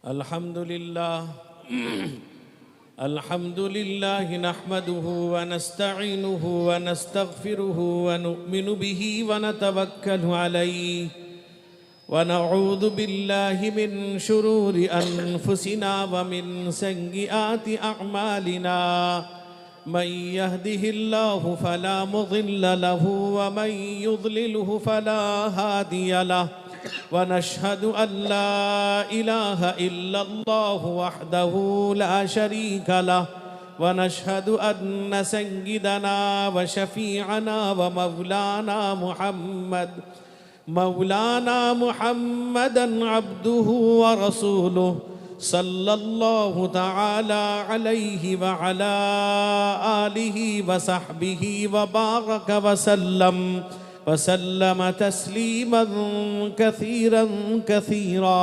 अल्हम्दुलिल्लाह नहमदुहु व नस्तईनुहु व नस्तगफिरुहु व नुमिनु बिही व नतवक्कलु अलैहि व नऊज़ु बिल्लाहि मिन शुरूरि अनफुसिना व मिन सय्यिआति अअमालिना मन यहदिहिल्लाहु फला मुज़िल्ल लहु व मन युज़लिलहु फला हादिय लहु व नशहदु अल्ला इलाहा इल्लल्लाहु वहदहु ला शरीका लहु व नशहदु अन्न सय्यिदना व शफीअना व मौलाना मुहम्मदन अब्दुहु व रसूलुहु सल्लल्लाहु तआला अलैहि व अला आलिहि व सहबिहि व बारक व सल्लम तस्लीमन कसीरन कसीरा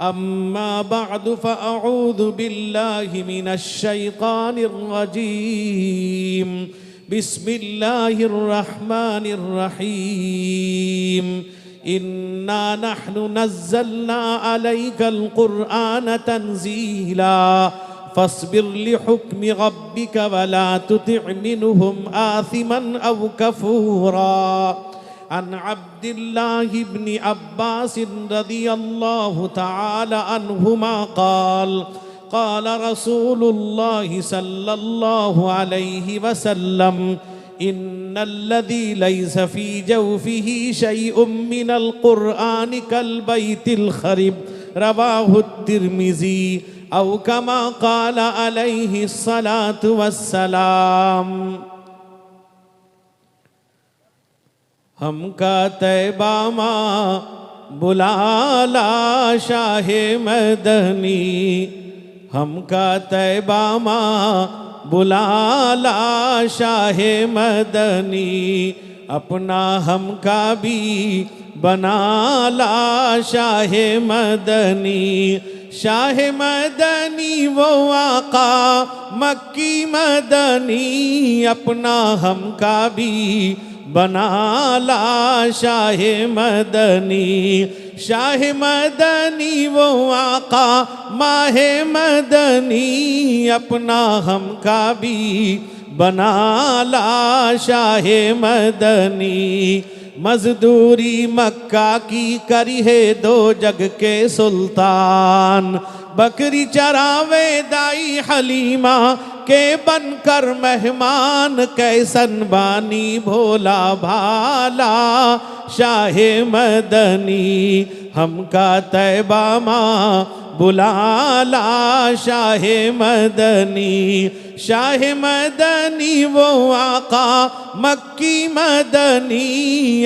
अम्मा बअदु फअऊज़ु बिल्लाहि मिनश शैतानिर रजीम बिस्मिल्लाहिर रहमानिर रहीम इन्ना नहनु नज़्ज़लना अलैकल कुरआन तंज़ीला फस्बिर लिहुक्मि रब्बिक वला तुतिअ मिनहुम आसिमन औ कफूरा अन अब्दिल्लाह इब्न अब्बास रज़ियल्लाहु तआला अन्हुमा क़ाल रसूलुल्लाह सल्लल्लाहु अलैहि वसल्लम इन्नल्लज़ी लैस फ़ी जौफ़िही शैउम मिनल क़ुरआनि कल बैतिल ख़रिब रवाहु तिर्मिज़ी औ कमा क़ाल अलैहि स्सलातु वस्सलाम। हमका तैबा माँ बुलाला शाहे मदनी, हमका तैबा माँ बुलाला शाहे मदनी, अपना हमका भी बनाला शाहे मदनी। शाहे मदनी वो आका मक्की मदनी, अपना हमका भी बनाला शाहे मदनी। शाहे मदनी वो आका माहे मदनी, अपना हमका भी बनाला शाहे मदनी। मजदूरी मक्का की करी है दो जग के सुल्तान, बकरी चरावे दाई हलीमा के बनकर मेहमान, कैसन बानी भोला भाला शाहे मदनी। हमका तैबा माँ बुलाला शाहे मदनी। शाहे मदनी वो आका मक्की मदनी,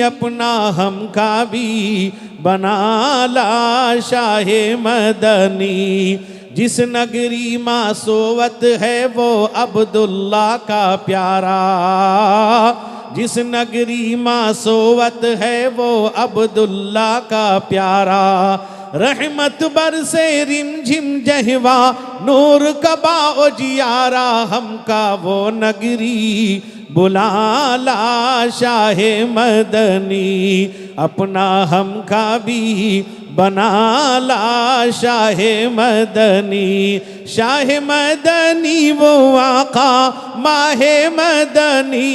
अपना हमका भी बनाला शाहे मदनी। जिस नगरी माँ सोवत है वो अब्दुल्ला का प्यारा, जिस नगरी माँ सोवत है वो अब्दुल्ला का प्यारा। रहमत बरसे रिमझिम जहवा नूर कबा उजियारा, हमका वो नगरी बुलाला शाहे मदनी, अपना हमका भी बनाला शाहे मदनी। शाहे मदनी वो आका माहे मदनी,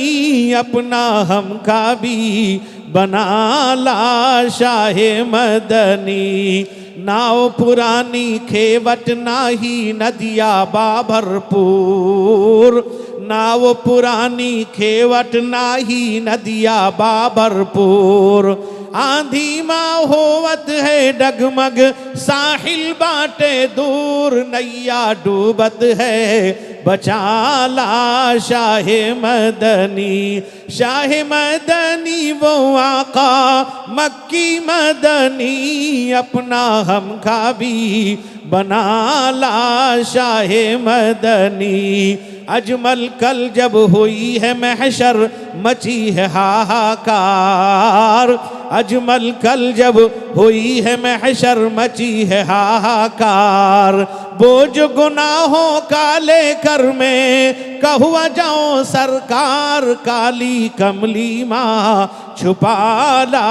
अपना हमका भी बनाला शाहे मदनी। नाव पुरानी खेवट नाही नदिया बाभरपूर, नाव पुरानी खेवट नाही नदिया बाभरपूर। आंधी माँ होवत है डगमग साहिल बाटे दूर, नैया डूबत है बचाला शाहे मदनी। शाहे मदनी वो आका मक्की मदनी, अपना हमका भी बनाला शाहे मदनी। अजमल कल जब हुई है महशर मची है हाहाकार, अजमल कल जब हुई है महशर मची है हाहाकार। बोझ गुनाहों का लेकर मैं कहुआ जाओ सरकार काली कमली माँ छुपाला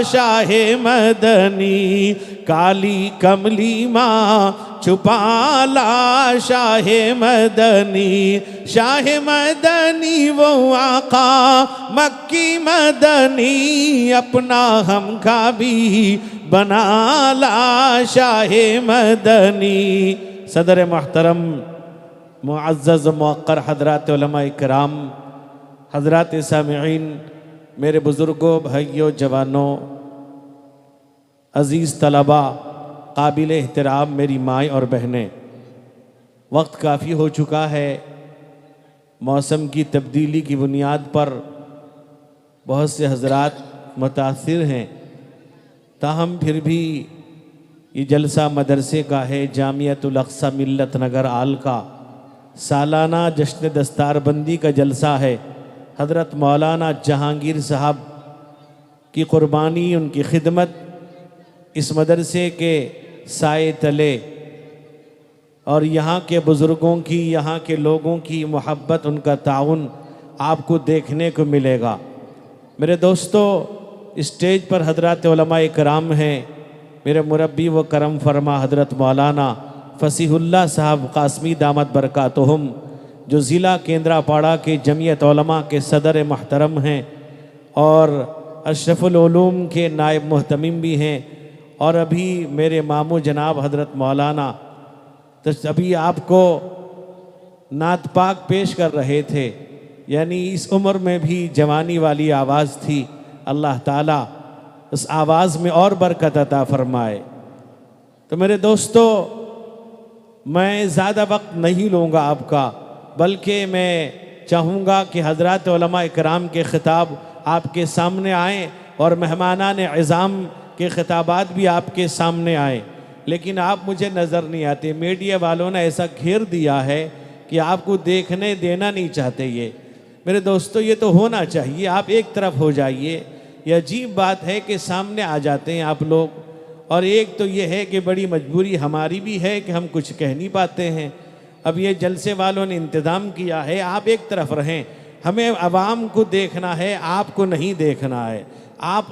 शाहे मदनी, काली कमली माँ छुपाला शाहे मदनी, शाहे मदनी वो आका मक्की मदनी, अपना हमका भी बनाला शाहे मदनी। सदर मोहतरम मुअज़्ज़ज़ मुअक्कर हज़रात उलमा इकराम, हज़रात सामिईन, मेरे बुज़ुर्गों, भाइयों, जवानों, अज़ीज़ तलबा, काबिल एहतराम मेरी माएँ और बहनें, वक्त काफ़ी हो चुका है। मौसम की तब्दीली की बुनियाद पर बहुत से हज़रात मुतासिर हैं, ताहम फिर भी ये जलसा मदरसे का है, जामियतुल अक़सा मिल्लत नगर आल का सालाना जश्न दस्तारबंदी का जलसा है। हज़रत मौलाना जहांगीर साहब की क़ुरबानी, उनकी खिदमत, इस मदरसे के साए तले और यहाँ के बुज़ुर्गों की, यहाँ के लोगों की मोहब्बत, उनका ताउन आपको देखने को मिलेगा। मेरे दोस्तों, स्टेज पर हज़रात उलमा इकराम हैं। मेरे मुरब्बी व करम फरमा हज़रत मौलाना फ़सीहुल्लाह साहब क़ासमी दामत बरकातुहुम, जो ज़िला केंद्रापाड़ा के जमियत उलमा के सदर महतरम हैं और अशरफुल उलूम के नायब मुहतमिम भी हैं, और अभी मेरे मामू जनाब हज़रत मौलाना तो अभी आपको नात पाक पेश कर रहे थे, यानी इस उम्र में भी जवानी वाली आवाज़ थी। अल्लाह ताला उस आवाज़ में और बरकत अता फरमाए। तो मेरे दोस्तों, मैं ज़्यादा वक्त नहीं लूँगा आपका, बल्कि मैं चाहूँगा कि हज़रात उलमा इकराम के ख़िताब आपके सामने आएँ और मेहमानान इज़ाम के ख़िताबात भी आपके सामने आएँ। लेकिन आप मुझे नज़र नहीं आते। मीडिया वालों ने ऐसा घेर दिया है कि आपको देखने देना नहीं चाहते। ये मेरे दोस्तों, ये तो होना चाहिए, आप एक तरफ हो जाइए। ये अजीब बात है कि सामने आ जाते हैं आप लोग, और एक तो ये है कि बड़ी मजबूरी हमारी भी है कि हम कुछ कह नहीं पाते हैं। अब ये जलसे वालों ने इंतज़ाम किया है, आप एक तरफ रहें, हमें आवाम को देखना है, आपको नहीं देखना है। आप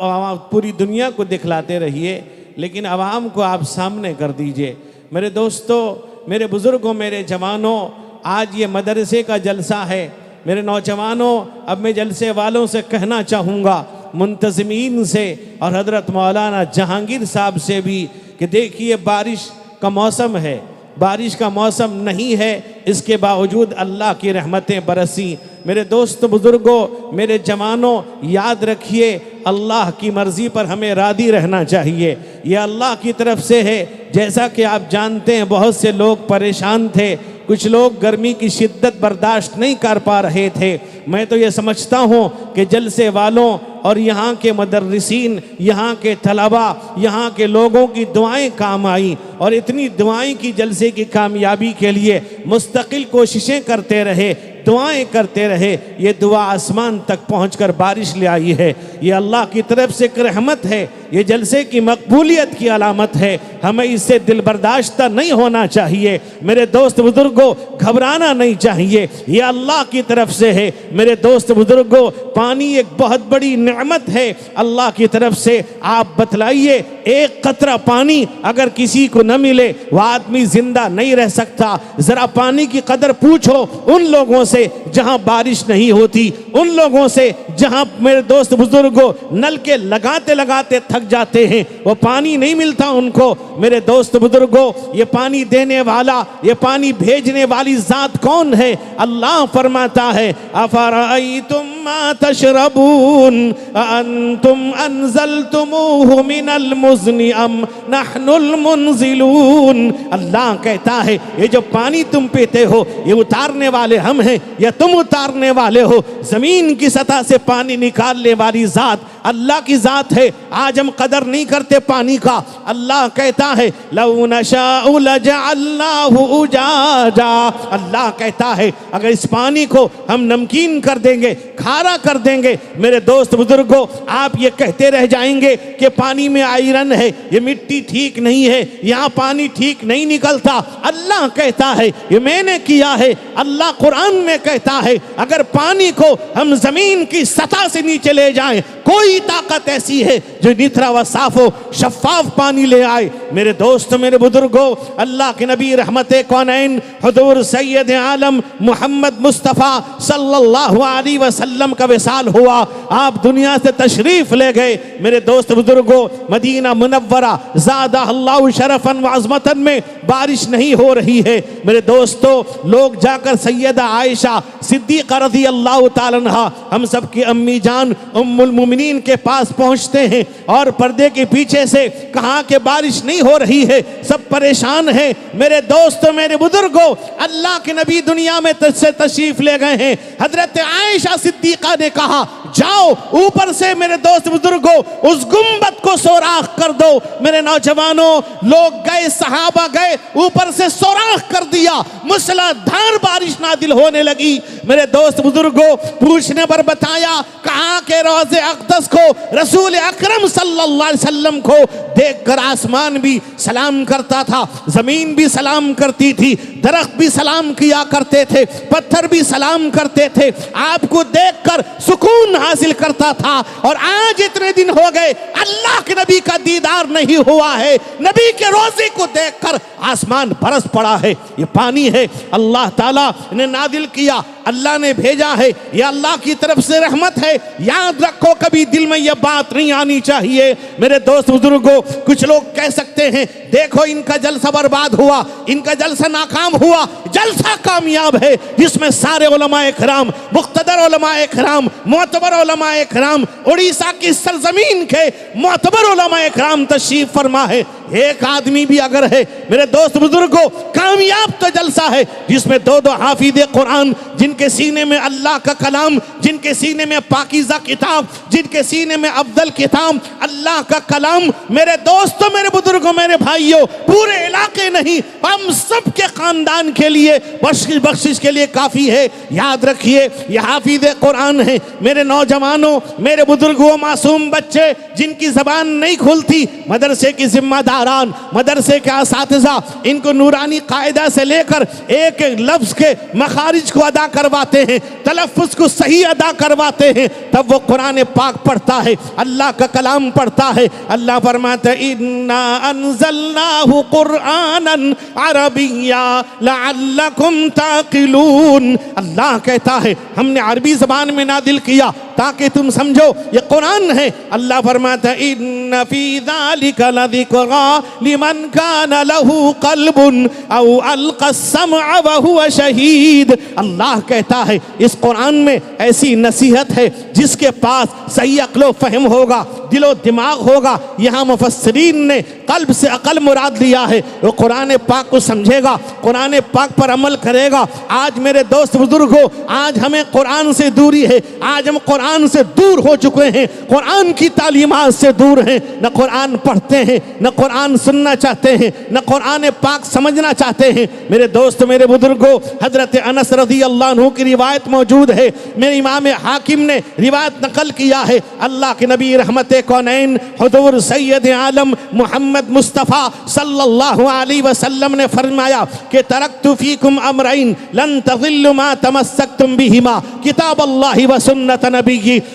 पूरी दुनिया को दिखलाते रहिए, लेकिन आवाम को आप सामने कर दीजिए। मेरे दोस्तों, मेरे बुज़ुर्गों, मेरे जवानों, आज ये मदरसे का जलसा है। मेरे नौजवानों, अब मैं जलसे वालों से कहना चाहूँगा, मुंतज़मीन से और हज़रत मौलाना जहांगीर साहब से भी, कि देखिए बारिश का मौसम है, बारिश का मौसम नहीं है, इसके बावजूद अल्लाह की रहमतें बरसी। मेरे दोस्त बुज़ुर्गों, मेरे जवानों, याद रखिए, अल्लाह की मर्ज़ी पर हमें राज़ी रहना चाहिए। ये अल्लाह की तरफ से है। जैसा कि आप जानते हैं, बहुत से लोग परेशान थे, कुछ लोग गर्मी की शिद्दत बर्दाश्त नहीं कर पा रहे थे। मैं तो ये समझता हूँ कि जलसे वालों और यहाँ के मदर्रिसीन, यहाँ के तलबा, यहाँ के लोगों की दुआएं काम आई, और इतनी दुआएं की जलसे की कामयाबी के लिए मुस्तकिल कोशिशें करते रहे, दुआएं करते रहे। ये दुआ आसमान तक पहुंचकर बारिश ले आई है। ये अल्लाह की तरफ से एक रहमत है, ये जलसे की मकबूलियत की अलामत है। हमें इससे दिल बर्दाश्त नहीं होना चाहिए। मेरे दोस्त बुजुर्गों, घबराना नहीं चाहिए, ये अल्लाह की तरफ से है। मेरे दोस्त बुजुर्गों, पानी एक बहुत बड़ी नेमत है अल्लाह की तरफ से। आप बतलाइए, एक कतरा पानी अगर किसी को न मिले, वह आदमी जिंदा नहीं रह सकता। जरा पानी की कदर पूछो उन लोगों से जहां बारिश नहीं होती, उन लोगों से जहां मेरे दोस्त बुजुर्गों नल के लगाते लगाते थक जाते हैं, वो पानी नहीं मिलता उनको। मेरे दोस्त बुजुर्गों, ये पानी देने वाला, ये पानी भेजने वाली जात कौन है? अल्लाह फरमाता है, अफराइतुम मा तशरबून अंतुम अनज़लतुमूहु मिनल मुज़्नि अम नहनुल मुनज़िलून। अल्लाह कहता है, ये जो पानी तुम पीते हो, ये उतारने वाले हम हैं या तुम उतारने वाले हो? जमीन की सतह से पानी निकालने वाली जात अल्लाह की ज़ात है। आज हम कदर नहीं करते पानी का। अल्लाह कहता है लौ नशाउ लजअल्नाहु उजाजा, अल्लाह कहता है अगर इस पानी को हम नमकीन कर देंगे, खारा कर देंगे, मेरे दोस्त बुजुर्गों, आप ये कहते रह जाएंगे कि पानी में आयरन है, ये मिट्टी ठीक नहीं है, यहाँ पानी ठीक नहीं निकलता। अल्लाह कहता है ये मैंने किया है। अल्लाह कुरान में कहता है अगर पानी को हम जमीन की सतह से नीचे ले जाएं, कोई ताकत ऐसी है जो निथरा व साफ हो शफाफ पानी ले आए। मेरे दोस्त, मेरे बुजुर्गों, अल्लाह के नबी रहमत कौनैन हुजूर सैयद आलम मोहम्मद मुस्तफ़ा सल्लल्लाहु अलैहि वसल्लम का विसाल हुआ। आप दुनिया से तशरीफ ले गए। मेरे दोस्त बुजुर्गों, मदीना मुनव्वरा ज़ादा अल्लाहु शरफन व अज़मतन में बारिश नहीं हो रही है। मेरे दोस्तों, लोग जाकर सैयदा आयशा सिद्दीक़ा रज़ी अल्लाह ताला अन्हा, हम सब की अम्मी जान उम्मुल मोमिनीन के पास पहुंचते हैं और पर्दे के पीछे से कहा कि बारिश नहीं हो रही है, सब परेशान हैं। मेरे दोस्तों, मेरे बुजुर्गों, अल्लाह के नबी दुनिया में से तशरीफ ले गए हैं। हजरत आयशा सिद्दीक़ा ने कहा जाओ ऊपर से मेरे दोस्त बुजुर्गों उस गुंबद को सोराख कर दो। मेरे नौजवानों, लोग गए, सहाबा गए, ऊपर से सोराख कर दिया, मूसलाधार बारिश नादिल होने लगी। मेरे दोस्त बुजुर्गों, पूछने पर बताया कहा के रोज़े अक़दस को, रसूल अकरम सल्लल्लाहु अलैहि वसल्लम को देखकर आसमान भी सलाम करता था, जमीन भी सलाम करती थी, दरख्त भी सलाम किया करते थे, पत्थर भी सलाम करते थे, आपको देखकर सुकून हासिल करता था। और आज इतने दिन हो गए अल्लाह के नबी का दीदार नहीं हुआ है, नबी के रोज़े को देखकर आसमान बरस पड़ा है। ये पानी है, अल्लाह ताला ने नादिल किया, अल्लाह ने भेजा है, ये अल्लाह की तरफ से रहमत है। याद रखो, कभी दिल में यह बात नहीं आनी चाहिए। मेरे दोस्त बुजुर्गों, कुछ लोग कह सकते हैं देखो इनका जलसा बर्बाद हुआ, इनका जलसा नाकाम हुआ। जलसा कामयाब है जिसमें सारे उलमाए किराम, मुक़्तदर उलमाए किराम, मोतबर उलमाए किराम, उड़ीसा की सरजमीन के मोतबर उलमाए किराम तशरीफ फरमा है। एक आदमी भी अगर है, मेरे दोस्त बुजुर्गों, कामयाब तो जलसा है जिसमें दो दो हाफिज़े कुरान, जिनके सीने में अल्लाह का कलाम, जिनके सीने में पाकीज़ा किताब, जिनके सीने में अफजल किताब अल्लाह का कलाम। मेरे दोस्तों, मेरे बुजुर्गों, मेरे भाइयों, पूरे इलाके नहीं, हम सब के खानदान के लिए बख्शिश के लिए काफ़ी है। याद रखिए, ये हाफिज़े कुरान है। मेरे नौजवानों, मेरे बुजुर्गों, मासूम बच्चे जिनकी ज़बान नहीं खुलती, मदरसे की जिम्मेदारान, मदरसे के असातिज़ा इनको नूरानी कायदा से लेकर एक एक लफ्ज़ के मखारिज को अदा करवाते हैं, तलफ़्फ़ुज़ को सही अदा करवाते हैं, तब वो कुरान पाक पढ़ता है, अल्लाह का कलाम पढ़ता है। अल्लाह फरमाता है इन्ना अनज़लनाहु कुरआनन अरबिय्या लअल्लकुम ताक़िलून। अल्लाह कहता है हमने अरबी ज़बान में नादिल किया ताकि तुम समझो ये कुरान है। अल्लाह फरमाता है इन्न फी ज़ालिका लज़िक्रा लिमन कान लहू क़ल्बुन औ अलक़ा अस्समअ व हुवा शहीद। अल्लाह कहता है इस कुरान में ऐसी नसीहत है जिसके पास सही अक्ल व फ़हम होगा, दिलो दिमाग होगा। यहाँ मुफस्सिरीन ने कल्ब से अकल मुराद लिया है, वो कुरान पाक को समझेगा, कुरान पाक पर अमल करेगा। आज मेरे दोस्त बुजुर्गों, आज हमें कुरान से दूरी है, आज हम कुरान से दूर हो चुके हैं, कुरान की तालीमात से दूर हैं। न कुरान पढ़ते हैं, न कुरान सुनना चाहते हैं, न कुरान पाक समझना चाहते हैं। मेरे दोस्त, मेरे बुजुर्गों, हजरत अनस रज़ी अल्लाह अन्हु की रिवायत मौजूद है, मेरे इमाम हाकिम ने रिवायत नकल किया है। अल्लाह के नबी रहमत कौनैन हुजूर सैयद आलम मोहम्मद मुस्तफ़ा सल्लल्लाहु अलैहि वसल्लम ने फरमाया कि तरक्तु फीकुम अमरैन लन तज़िल्लु मा तमस्सक्तुम बिहिमा किताब अल्लाह व सुन्नत नबी।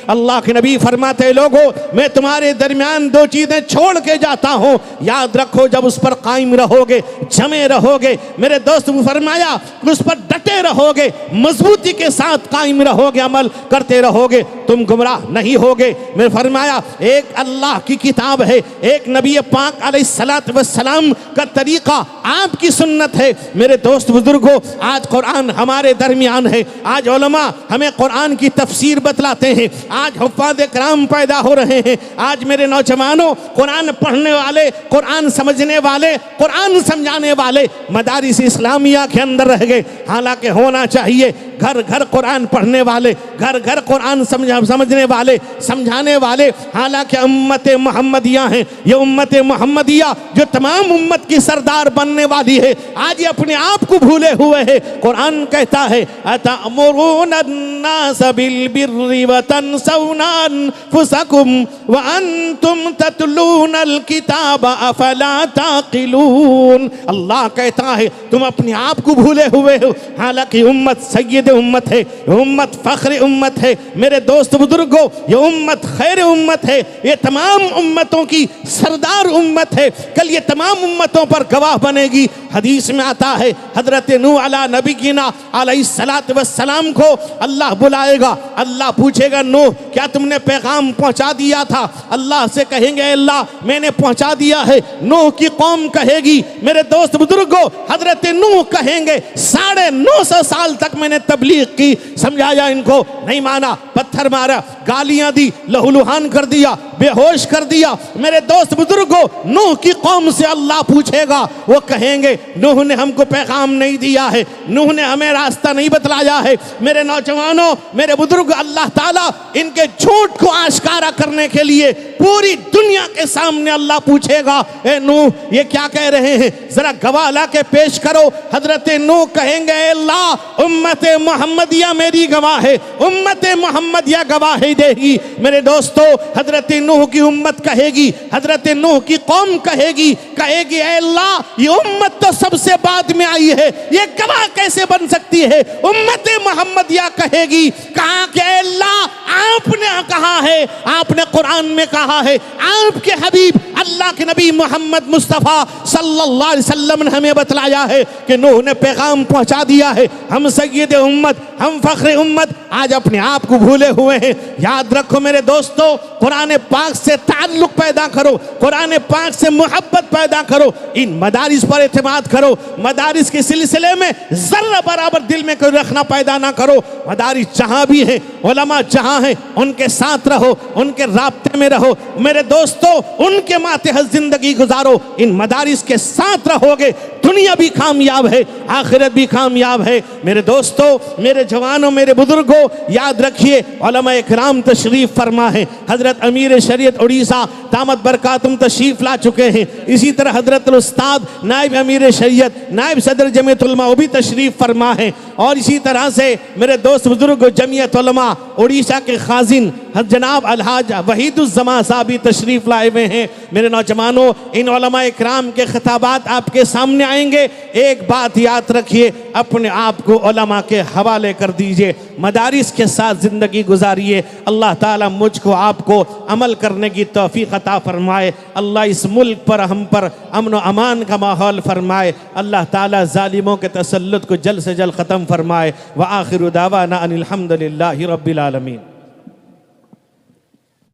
अल्लाह के नबी फरमाते लोगों, मैं तुम्हारे दरमियान दो चीज़ें छोड़ के जाता हूँ, याद रखो जब उस पर कायम रहोगे, जमे रहोगे, मेरे दोस्त फरमाया उस पर डटे रहोगे, मजबूती के साथ कायम रहोगे, अमल करते रहोगे, तुम गुमराह नहीं होगे। मैं फरमाया एक अल्लाह की किताब है, एक नबी पाक अलैहिस्सलातु वस्सलाम का तरीका, आपकी सुन्नत है। मेरे दोस्त बुजुर्गों, आज कुरान हमारे दरमियान है, आज उलमा हमें कुरान की तफसीर बतलाते हैं, आज हुफ़्फ़ाज़ किराम पैदा हो रहे हैं। आज मेरे नौजवानों, कुरान पढ़ने वाले, कुरान समझने वाले, कुरान समझाने वाले मदारिस इस्लामिया के अंदर रह गए। हालांकि होना चाहिए घर घर कुरान पढ़ने वाले, घर घर कुरान समझने वाले, समझाने वाले। हालांकि उम्मत मोहम्मदिया हैं, ये उम्मत मोहम्मदिया जो तमाम उम्मत की सरदार बनने वाली है, आज ये अपने आप को भूले हुए है। कुरान कहता है अतअमुरूना अन्नास बिल बिर्रि व तनसौना अनफुसकुम व अंतुम ततलूनल किताब अफला ताक़िलून। अल्लाह कहता है तुम अपने आप को भूले हुए हो, हालांकि उम्मत सय्यद उम्मत है, उम्मत फख्र उम्मत है। मेरे दोस्त बुजुर्गों, ये उम्मत खैर उम्मत है, ये तमाम उम्मतों की सरदार उम्मत है। कल ये तमाम उम्मतों पर गवाह बनेगी। हदीस में आता है हजरत नूह अला नबीना अलैहिस्सलातु वस्सलाम को अल्लाह बुलाएगा, अल्लाह पूछेगा नूह क्या तुमने पैगाम पहुंचा दिया था? अल्लाह से कहेंगे अल्लाह मैंने पहुंचा दिया है। नूह की कौम कहेगी, मेरे दोस्त बुजुर्गों, हजरत नूह कहेंगे 950 साल तक मैंने तबलीग की, समझाया इनको, नहीं माना, पत्थर मारा, गालियां दी, लहूलुहान कर दिया, बेहोश कर दिया। मेरे दोस्त बुजुर्गों, नूह की कौम से अल्लाह पूछेगा, वो कहेंगे नूह ने हमको पैगाम नहीं दिया है, नूह ने हमें रास्ता नहीं बतलाया है। मेरे नौजवानों, मेरे बुजुर्ग, अल्लाह ताला इनके झूठ को आश्कारा करने के लिए पूरी दुनिया के सामने अल्लाह पूछेगा, ए नूह ये क्या कह रहे हैं, जरा गवाह ला के पेश करो। हजरत नूह कहेंगे अल्लाह उम्मत मोहम्मदिया मेरी गवाह है, उम्मत मोहम्मदिया गवाही देगी। मेरे दोस्तों, हजरत नूह की उम्मत कहेगी, हजरत नूह की कौम कहेगी, कहेगी अल्लाह ये उम्मत तो सबसे बाद में आई है, ये गवाह कैसे बन सकती है? उम्मत मोहम्मदिया कहेगी, कहा कि अल्लाह आपने कहा है, आपने कुरान में कहा है, आपके हबीब अल्लाह के नबी मोहम्मद मुस्तफ़ा सल्लल्लाहु अलैहि वसल्लम ने हमें बतलाया है कि नूह ने पैगाम पहुंचा दिया है। हम सय्यद उम्मत, हम फख्र उम्मत आज अपने आप को भूले हुए हैं। याद रखो मेरे दोस्तों, कुरान पाक से ताल्लुक पैदा करो, कुरान पाक से मोहब्बत पैदा करो, इन मदारिस पर एतमाद करो। मदारिस के सिलसिले में जर्रा बराबर दिल में कोई रखना पैदा ना करो। मदारिस जहाँ भी है, उलमा जहाँ है, उनके साथ रहो, उनके राब्ते में रहो। मेरे दोस्तों, उनके मातहत जिंदगी गुजारो। इन मदारिस के साथ रहोगे, दुनिया भी कामयाब है, आखिरत भी कामयाब है। मेरे दोस्तों, मेरे जवानों, मेरे बुजुर्गों, याद रखिए उलमा इकराम तशरीफ फरमा है। हजरत अमीर शरीयत उड़ीसा दामत बरकातुम तशरीफ ला चुके हैं। इसी तरह हजरत उस्ताद नायब अमीर शरीयत, नायब सदर जमीयत उलमा वो भी तशरीफ फरमा है। और इसी तरह से मेरे दोस्त बुजुर्ग जमीयत उलमा उड़ीसा के खाजिन जनाब अलहाज वहीदुज़्ज़मा साहब भी तशरीफ लाए हुए हैं। मेरे नौजवानों, इन उलमा इकराम के खिताबात आपके सामने आएंगे। एक बात याद रखिए, अपने आप को उलमा के हवाले कर दीजिए, मदारिस के साथ ज़िंदगी गुजारिए। अल्लाह ताला मुझको आपको अमल करने की तौफीक अता फरमाए। अल्लाह इस मुल्क पर, हम पर अमन व अमान का माहौल फरमाए। अल्लाह ताला जालिमों के तसल्लुत को जल्द से जल्द ख़त्म फरमाए। व आखिरु दावाना अनिल हम्दुलिल्लाहि रब्बिल आलमीन।